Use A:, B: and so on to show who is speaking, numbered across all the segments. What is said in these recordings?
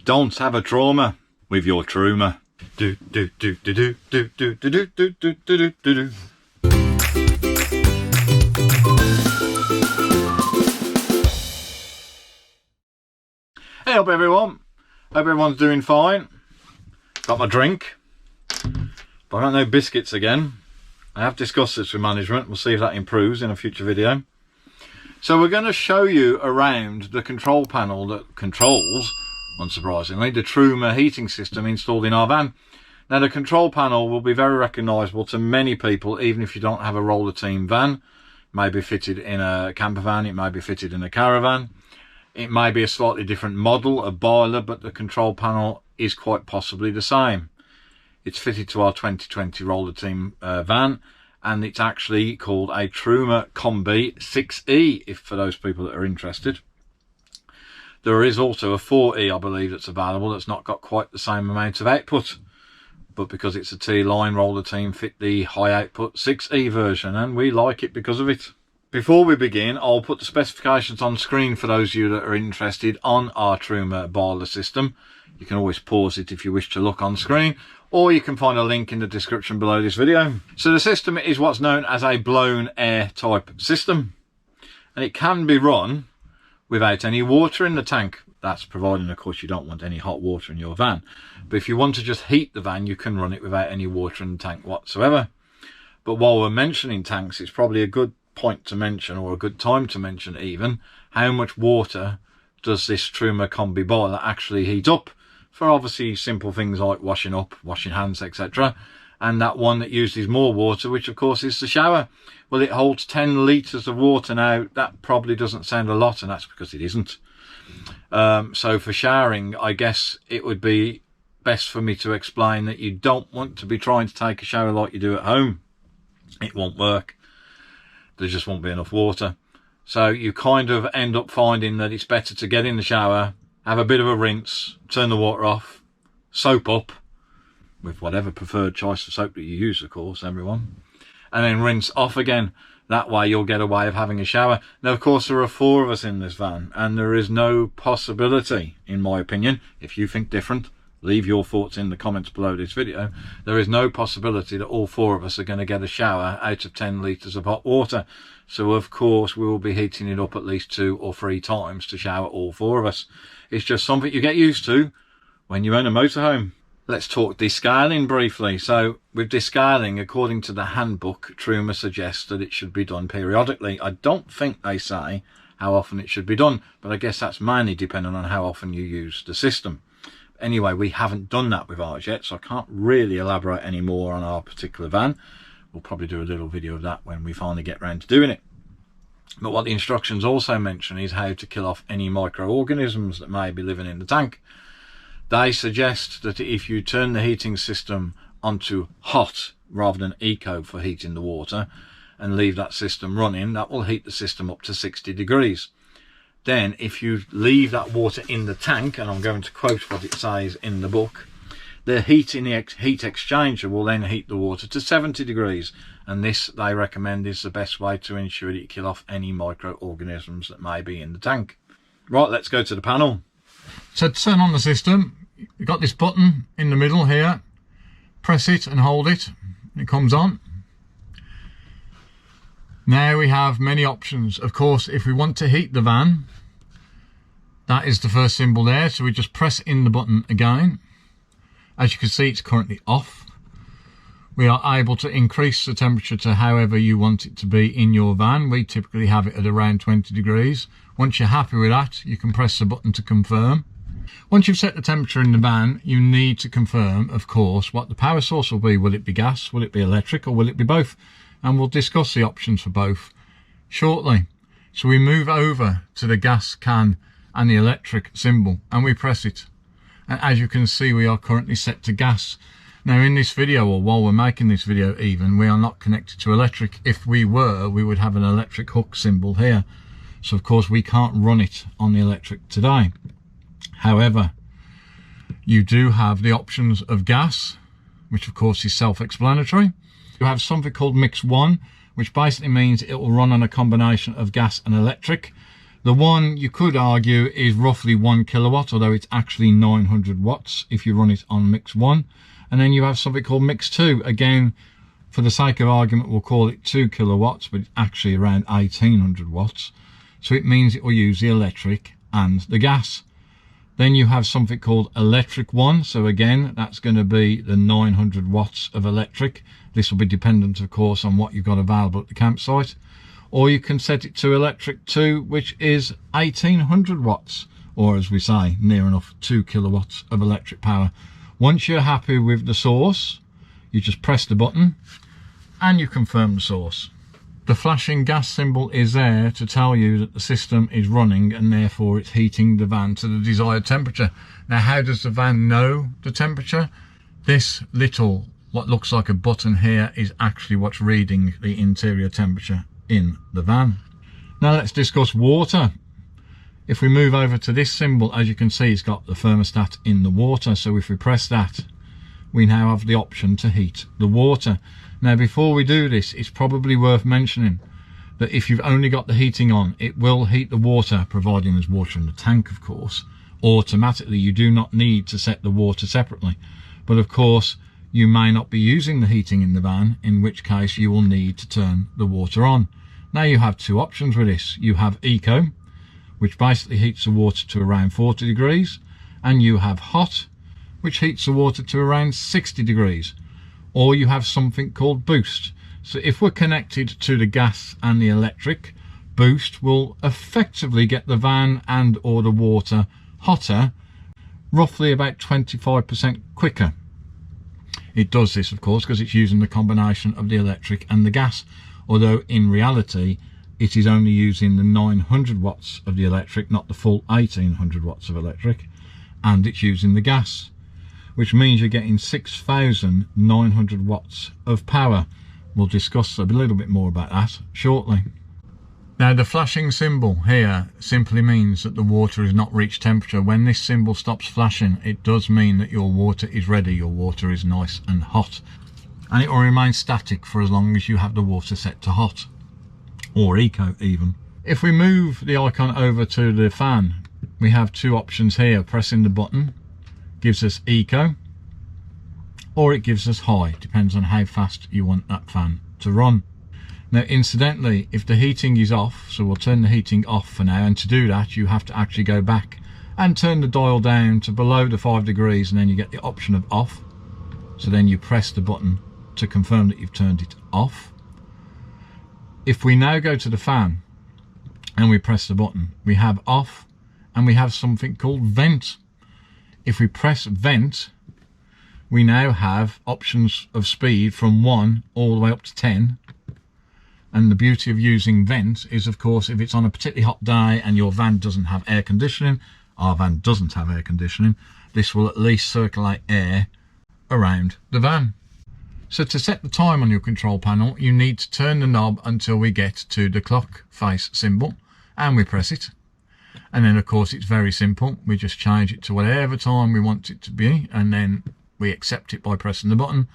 A: Don't have a trauma with your Truma. Do do do do do do do do do do do do do. Hey up everyone. Hope everyone's doing fine. Got my drink. But I got no biscuits again. I have discussed this with management. We'll see if that improves in a future video. So we're going to show you around the control panel that controls, unsurprisingly, the Truma heating system installed in our van. Now the control panel will be very recognisable to many people, even if you don't have a roller team van. It may be fitted in a Campervan, it may be fitted in a Caravan. It may be a slightly different model, a boiler, but the control panel is quite possibly the same. It's fitted to our 2020 roller team van, and it's actually called a Truma Combi 6E, if for those people that are interested. There is also a 4E, I believe, that's available, that's not got quite the same amount of output. But because it's a T-line, roller team fit the high output 6E version, and we like it because of it. Before we begin, I'll put the specifications on screen for those of you that are interested on our Truma boiler system. You can always pause it if you wish to look on screen, or you can find a link in the description below this video. So the system is what's known as a blown air type system, and it can be run without any water in the tank. That's providing, of course, you don't want any hot water in your van. But if you want to just heat the van, you can run it without any water in the tank whatsoever. But while we're mentioning tanks, it's probably a good point to mention, or a good time to mention even, how much water does this Truma Combi boiler actually heat up, for obviously simple things like washing up, washing hands, etc. And that one that uses more water, which of course is the shower. Well, it holds 10 litres of water. Now that probably doesn't sound a lot, and that's because it isn't. So for showering, I guess it would be best for me to explain that you don't want to be trying to take a shower like you do at home. It won't work. There just won't be enough water. So you kind of end up finding that it's better to get in the shower, have a bit of a rinse, turn the water off, soap up with whatever preferred choice of soap that you use, of course, everyone, and then rinse off again. That way you'll get away of having a shower. Now, of course, there are 4 of us in this van, and there is no possibility, in my opinion, if you think different, leave your thoughts in the comments below this video. There is no possibility that all 4 of us are going to get a shower out of 10 litres of hot water. So, of course, we will be heating it up at least 2 or 3 times to shower all 4 of us. It's just something you get used to when you own a motorhome. Let's talk descaling briefly. So with descaling, according to the handbook, Truma suggests that it should be done periodically. I don't think they say how often it should be done, but I guess that's mainly depending on how often you use the system. Anyway, we haven't done that with ours yet, so I can't really elaborate any more on our particular van. We'll probably do a little video of that when we finally get round to doing it. But what the instructions also mention is how to kill off any microorganisms that may be living in the tank. They suggest that if you turn the heating system onto hot rather than eco for heating the water and leave that system running, that will heat the system up to 60 degrees. Then if you leave that water in the tank, and I'm going to quote what it says in the book, the heat in the heat exchanger will then heat the water to 70 degrees. And this, they recommend, is the best way to ensure that you kill off any microorganisms that may be in the tank. Right, let's go to the panel. So to turn on the system, you've got this button in the middle here. Press it and hold it. It comes on. Now we have many options. Of course, if we want to heat the van, that is the first symbol there. So we just press in the button again. As you can see, it's currently off. We are able to increase the temperature to however you want it to be in your van. We typically have it at around 20 degrees. Once you're happy with that, you can press the button to confirm. Once you've set the temperature in the van, you need to confirm, of course, what the power source will be. Will it be gas, will it be electric, or will it be both? And we'll discuss the options for both shortly. So we move over to the gas can and the electric symbol, and we press it. And as you can see, we are currently set to gas. Now in this video, or while we're making this video even, we are not connected to electric. If we were, we would have an electric hook symbol here. So of course we can't run it on the electric today. However, you do have the options of gas, which of course is self-explanatory. You have something called Mix 1, which basically means it will run on a combination of gas and electric. The one you could argue is roughly 1 kilowatt, although it's actually 900 watts if you run it on mix 1. And then you have something called mix 2. Again, for the sake of argument, we'll call it 2 kilowatts, but it's actually around 1800 watts. So it means it will use the electric and the gas. Then you have something called electric 1. So again, that's going to be the 900 watts of electric. This will be dependent, of course, on what you've got available at the campsite. Or you can set it to electric 2, which is 1800 watts, or as we say, near enough 2 kilowatts of electric power. Once you're happy with the source, you just press the button and you confirm the source. The flashing gas symbol is there to tell you that the system is running and therefore it's heating the van to the desired temperature. Now, how does the van know the temperature? This little, what looks like a button here, is actually what's reading the interior temperature in the van. Now let's discuss water. If we move over to this symbol, as you can see, it's got the thermostat in the water. So if we press that, we now have the option to heat the water. Now, before we do this, it's probably worth mentioning that if you've only got the heating on, it will heat the water, providing there's water in the tank, of course, automatically. You do not need to set the water separately. But of course, you may not be using the heating in the van, in which case you will need to turn the water on. Now you have two options with this. You have Eco, which basically heats the water to around 40 degrees, and you have Hot, which heats the water to around 60 degrees. Or you have something called Boost. So if we're connected to the gas and the electric, Boost will effectively get the van and or the water hotter, roughly about 25% quicker. It does this, of course, because it's using the combination of the electric and the gas, although in reality it is only using the 900 watts of the electric, not the full 1800 watts of electric, and it's using the gas, which means you're getting 6,900 watts of power. We'll discuss a little bit more about that shortly. Now, the flashing symbol here simply means that the water has not reached temperature. When this symbol stops flashing, it does mean that your water is ready, your water is nice and hot. And it will remain static for as long as you have the water set to hot, or Eco even. If we move the icon over to the fan, we have two options here. Pressing the button gives us Eco, or it gives us High, depends on how fast you want that fan to run. Now, incidentally, if the heating is off, so we'll turn the heating off for now, and to do that you have to actually go back and turn the dial down to below the 5 degrees, and then you get the option of off. So then you press the button to confirm that you've turned it off. If we now go to the fan and we press the button, we have off, and we have something called vent. If we press vent, we now have options of speed from 1 all the way up to 10. And the beauty of using vent is, of course, if it's on a particularly hot day and your van doesn't have air conditioning, our van doesn't have air conditioning, this will at least circulate air around the van. So to set the time on your control panel, you need to turn the knob until we get to the clock face symbol, and we press it. And then, of course, it's very simple. We just change it to whatever time we want it to be, and then we accept it by pressing the button,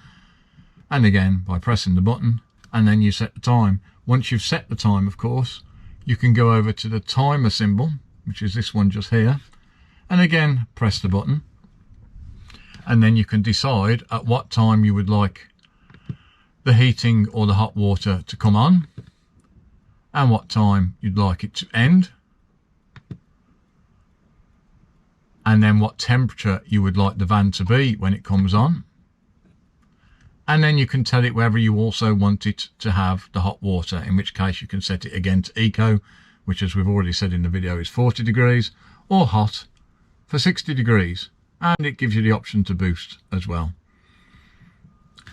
A: and again by pressing the button, and then you set the time. Once you've set the time, of course, you can go over to the timer symbol, which is this one just here, and again press the button, and then you can decide at what time you would like the heating or the hot water to come on, and what time you'd like it to end, and then what temperature you would like the van to be when it comes on. And then you can tell it whether you also want it to have the hot water, in which case you can set it again to Eco, which, as we've already said in the video, is 40 degrees, or Hot for 60 degrees. And it gives you the option to Boost as well.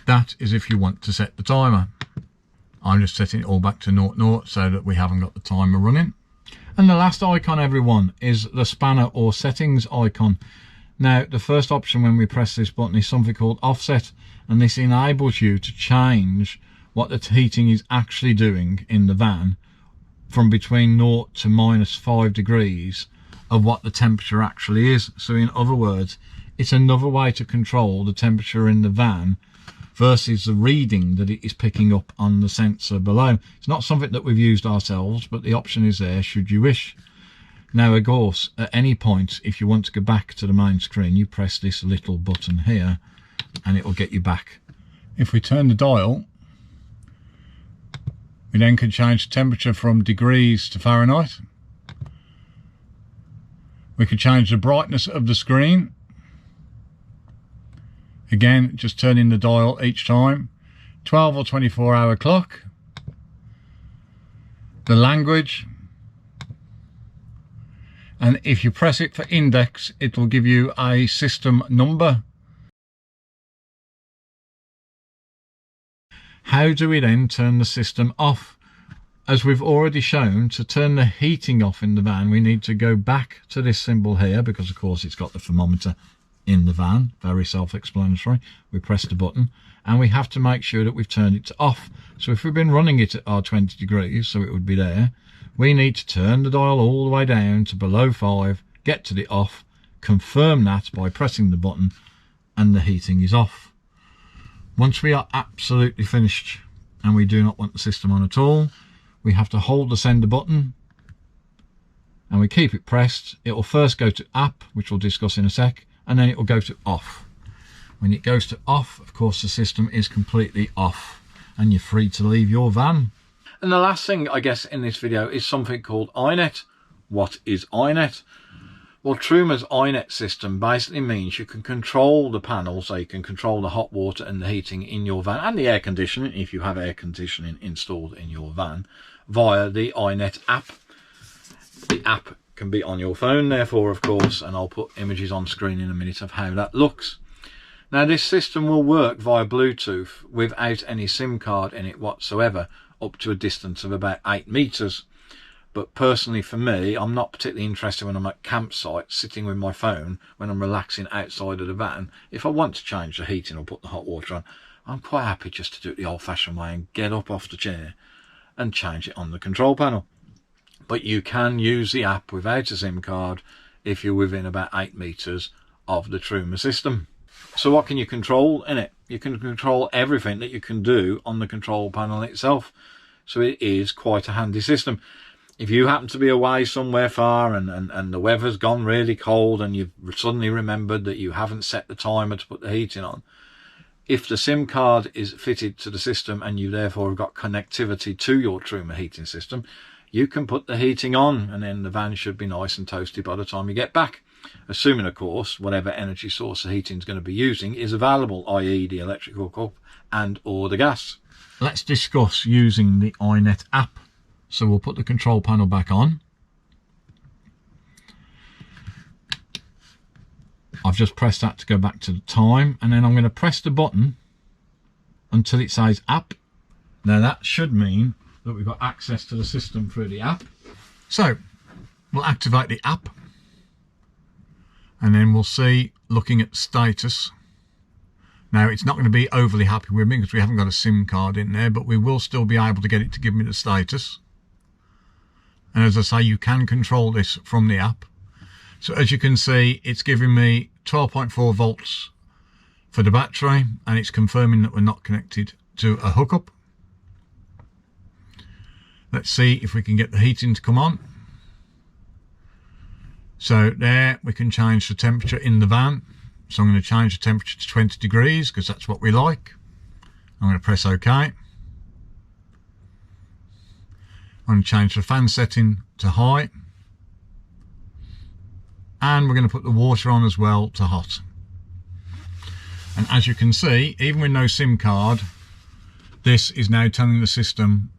A: That is if you want to set the timer. I'm just setting it all back to 00 so that we haven't got the timer running. And the last icon, everyone, is the spanner or settings icon. Now, the first option when we press this button is something called offset, and this enables you to change what the heating is actually doing in the van from between 0 to -5 degrees of what the temperature actually is. So in other words, it's another way to control the temperature in the van versus the reading that it is picking up on the sensor below. It's not something that we've used ourselves, but the option is there should you wish. Now of course, at any point, if you want to go back to the main screen, you press this little button here and it will get you back. If we turn the dial, we then can change the temperature from degrees to Fahrenheit. We can change the brightness of the screen. Again, just turning the dial each time. 12 or 24 hour clock. The language. And if you press it for index, it will give you a system number. How do we then turn the system off? As we've already shown, to turn the heating off in the van, we need to go back to this symbol here, because of course it's got the thermometer in the van, very self-explanatory. We press the button and we have to make sure that we've turned it to off. So if we've been running it at our 20 degrees, so it would be there, we need to turn the dial all the way down to below 5, get to the off, confirm that by pressing the button, and the heating is off. Once we are absolutely finished and we do not want the system on at all, we have to hold the sender button and we keep it pressed. It will first go to app, which we'll discuss in a sec, and then it will go to off. When it goes to off, of course, the system is completely off and you're free to leave your van. And the last thing, I guess, in this video is something called iNet. What is iNet? Well, Truma's iNet system basically means you can control the panel, so you can control the hot water and the heating in your van and the air conditioning, if you have air conditioning installed in your van, via the iNet app. The app can be on your phone, therefore, of course, and I'll put images on screen in a minute of how that looks. Now, this system will work via Bluetooth without any SIM card in it whatsoever, up to a distance of about 8 meters. But personally for me, I'm not particularly interested when I'm at campsite sitting with my phone when I'm relaxing outside of the van. If I want to change the heating or put the hot water on, I'm quite happy just to do it the old-fashioned way and get up off the chair and change it on the control panel. But you can use the app without a SIM card if you're within about 8 meters of the Truma system. So what can you control in it? You can control everything that you can do on the control panel itself. So it is quite a handy system. If you happen to be away somewhere far and the weather's gone really cold and you've suddenly remembered that you haven't set the timer to put the heating on, if the SIM card is fitted to the system and you therefore have got connectivity to your Truma heating system, you can put the heating on and then the van should be nice and toasty by the time you get back. Assuming, of course, whatever energy source the heating is going to be using is available, i.e. the electric hookup and or the gas. Let's discuss using the iNet app. So we'll put the control panel back on. I've just pressed that to go back to the time, and then I'm going to press the button until it says app. Now that should mean that we've got access to the system through the app. So we'll activate the app and then we'll see, looking at status. Now it's not going to be overly happy with me because we haven't got a SIM card in there, but we will still be able to get it to give me the status. And as I say, you can control this from the app. So as you can see, it's giving me 12.4 volts for the battery, and it's confirming that we're not connected to a hookup. Let's see if we can get the heating to come on. So there we can change the temperature in the van. So I'm going to change the temperature to 20 degrees because that's what we like. I'm going to press OK. I'm going to change the fan setting to high. And we're going to put the water on as well to hot. And as you can see, even with no SIM card, this is now telling the system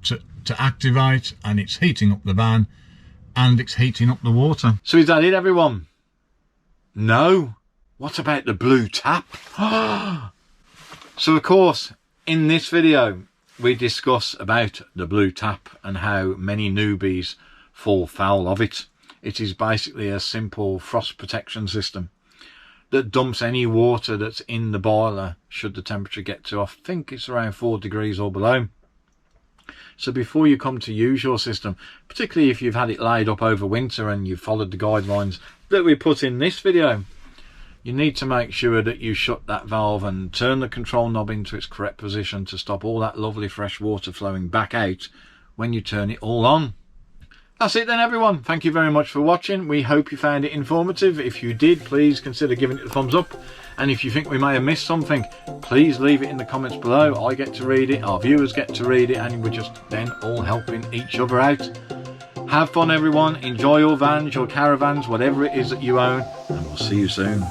A: to activate, and it's heating up the van and it's heating up the water. So is that it, everyone? No. What about the blue tap? So of course, in this video, we discuss about the blue tap and how many newbies fall foul of it. It is basically a simple frost protection system that dumps any water that's in the boiler should the temperature get to, I think it's around 4 degrees or below. So before you come to use your system, particularly if you've had it laid up over winter and you've followed the guidelines that we put in this video, you need to make sure that you shut that valve and turn the control knob into its correct position to stop all that lovely fresh water flowing back out when you turn it all on. That's it then, everyone. Thank you very much for watching. We hope you found it informative. If you did, please consider giving it a thumbs up. And if you think we may have missed something, please leave it in the comments below. I get to read it, our viewers get to read it, and we're just then all helping each other out. Have fun, everyone. Enjoy your vans, your caravans, whatever it is that you own, and we'll see you soon.